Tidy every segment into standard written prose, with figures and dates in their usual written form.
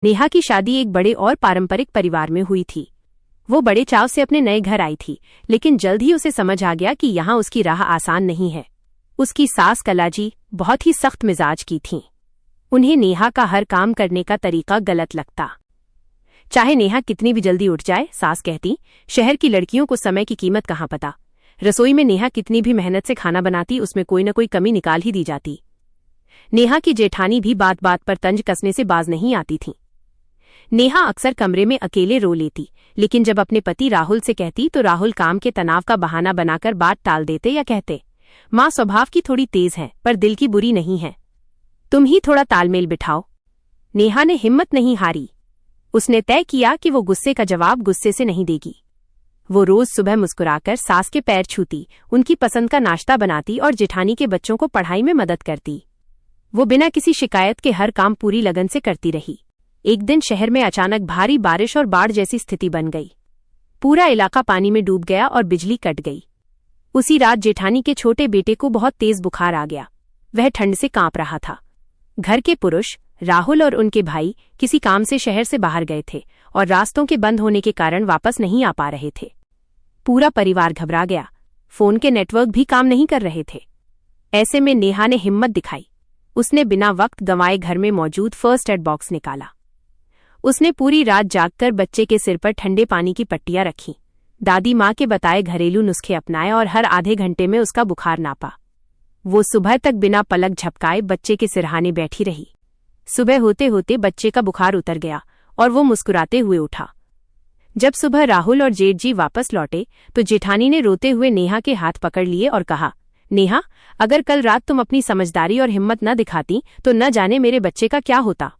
नेहा की शादी एक बड़े और पारंपरिक परिवार में हुई थी। वो बड़े चाव से अपने नए घर आई थी, लेकिन जल्द ही उसे समझ आ गया कि यहाँ उसकी राह आसान नहीं है। उसकी सास कलाजी बहुत ही सख्त मिजाज की थीं। उन्हें नेहा का हर काम करने का तरीका गलत लगता। चाहे नेहा कितनी भी जल्दी उठ जाए, सास कहती, शहर की लड़कियों को समय की कीमत कहाँ पता। रसोई में नेहा कितनी भी मेहनत से खाना बनाती, उसमें कोई न कोई कमी निकाल ही दी जाती। नेहा की जेठानी भी बात बात पर तंज कसने से बाज नहीं आती थीं। नेहा अक्सर कमरे में अकेले रो लेती, लेकिन जब अपने पति राहुल से कहती तो राहुल काम के तनाव का बहाना बनाकर बात टाल देते या कहते, माँ स्वभाव की थोड़ी तेज है पर दिल की बुरी नहीं है, तुम ही थोड़ा तालमेल बिठाओ। नेहा ने हिम्मत नहीं हारी। उसने तय किया कि वो गुस्से का जवाब गुस्से से नहीं देगी। वो रोज सुबह मुस्कुराकर सास के पैर छूती, उनकी पसंद का नाश्ता बनाती और जेठानी के बच्चों को पढ़ाई में मदद करती। वो बिना किसी शिकायत के हर काम पूरी लगन से करती रही। एक दिन शहर में अचानक भारी बारिश और बाढ़ जैसी स्थिति बन गई। पूरा इलाका पानी में डूब गया और बिजली कट गई। उसी रात जेठानी के छोटे बेटे को बहुत तेज बुखार आ गया। वह ठंड से कांप रहा था। घर के पुरुष राहुल और उनके भाई किसी काम से शहर से बाहर गए थे और रास्तों के बंद होने के कारण वापस नहीं आ पा रहे थे। पूरा परिवार घबरा गया। फोन के नेटवर्क भी काम नहीं कर रहे थे। ऐसे में नेहा ने हिम्मत दिखाई। उसने बिना वक्त गंवाए घर में मौजूद फर्स्ट एड बॉक्स निकाला। उसने पूरी रात जागकर बच्चे के सिर पर ठंडे पानी की पट्टियां रखीं, दादी माँ के बताए घरेलू नुस्खे अपनाए और हर आधे घंटे में उसका बुखार नापा। वो सुबह तक बिना पलक झपकाए बच्चे के सिरहाने बैठी रही। सुबह होते होते बच्चे का बुखार उतर गया और वो मुस्कुराते हुए उठा। जब सुबह राहुल और जेठ जी वापस लौटे तो जेठानी ने रोते हुए नेहा के हाथ पकड़ लिए और कहा, नेहा, अगर कल रात तुम अपनी समझदारी और हिम्मत न दिखाती तो न जाने मेरे बच्चे का क्या होता।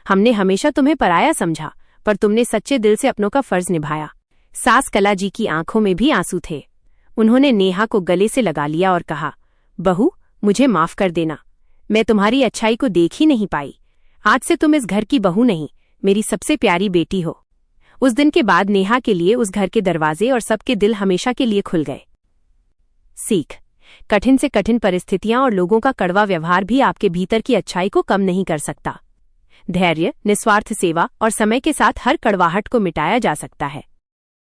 हमने हमेशा तुम्हें पराया समझा, पर तुमने सच्चे दिल से अपनों का फर्ज निभाया। सास कलाजी की आंखों में भी आंसू थे। उन्होंने नेहा को गले से लगा लिया और कहा, बहू, मुझे माफ कर देना। मैं तुम्हारी अच्छाई को देख ही नहीं पाई। आज से तुम इस घर की बहू नहीं, मेरी सबसे प्यारी बेटी हो। उस दिन के बाद नेहा के लिए उस घर के दरवाजे और सबके दिल हमेशा के लिए खुल गए। सीख: कठिन से कठिन परिस्थितियां और लोगों का कड़वा व्यवहार भी आपके भीतर की अच्छाई को कम नहीं कर सकता। धैर्य, निस्वार्थ सेवा और समय के साथ हर कड़वाहट को मिटाया जा सकता है।